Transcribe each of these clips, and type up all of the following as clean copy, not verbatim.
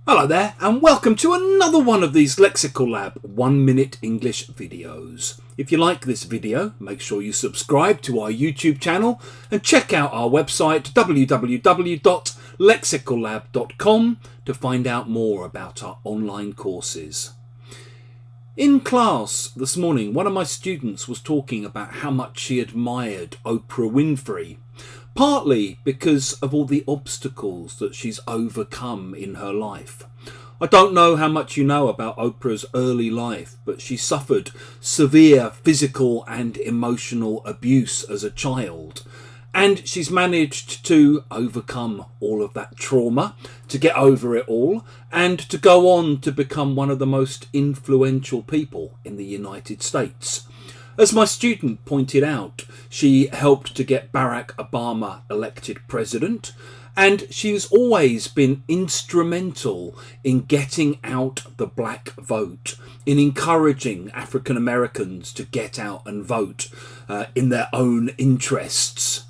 Hello there and welcome to another one of these Lexical Lab 1 minute English videos. If you like this video, make sure you subscribe to our YouTube channel and check out our website www.lexicallab.com to find out more about our online courses. In class this morning, one of my students was talking about how much she admired Oprah Winfrey. Partly because of all the obstacles that she's overcome in her life. I don't know how much you know about Oprah's early life, but she suffered severe physical and emotional abuse as a child. And she's managed to overcome all of that trauma, to get over it all, and to go on to become one of the most influential people in the United States. As my student pointed out, she helped to get Barack Obama elected president, and she's always been instrumental in getting out the black vote, in encouraging African Americans to get out and vote in their own interests.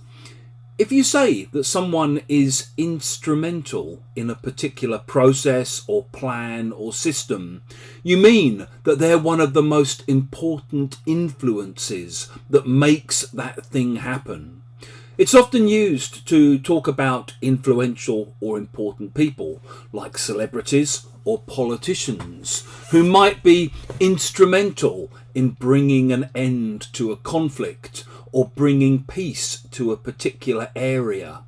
If you say that someone is instrumental in a particular process or plan or system, you mean that they're one of the most important influences that makes that thing happen. It's often used to talk about influential or important people, like celebrities or politicians, who might be instrumental in bringing an end to a conflict or bringing peace to a particular area.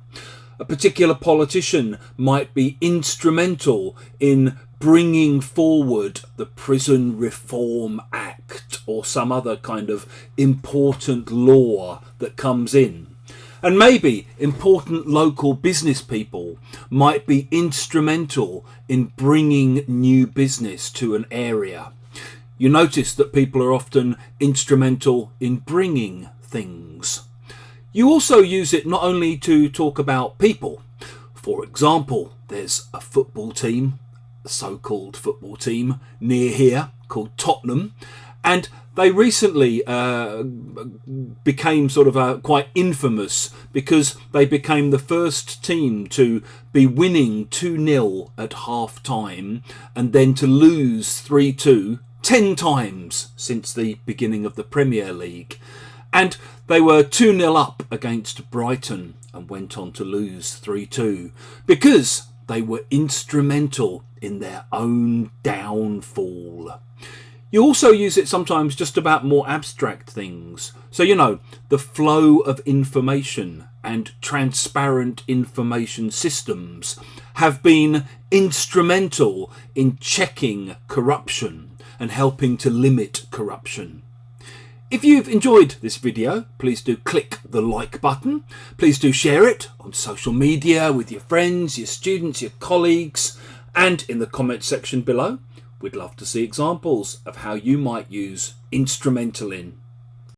A particular politician might be instrumental in bringing forward the Prison Reform Act or some other kind of important law that comes in. And maybe important local business people might be instrumental in bringing new business to an area. You notice that people are often instrumental in bringing things. You also use it not only to talk about people. For example, there's a football team, a so-called football team near here called Tottenham, and they recently became sort of quite infamous because they became the first team to be winning 2-0 at half time and then to lose 3-2 10 times since the beginning of the Premier League. And they were 2-0 up against Brighton and went on to lose 3-2 because they were instrumental in their own downfall. You also use it sometimes just about more abstract things. So, the flow of information and transparent information systems have been instrumental in checking corruption and helping to limit corruption. If you've enjoyed this video, please do click the like button. Please do share it on social media with your friends, your students, your colleagues, and in the comment section below. We'd love to see examples of how you might use instrumental in.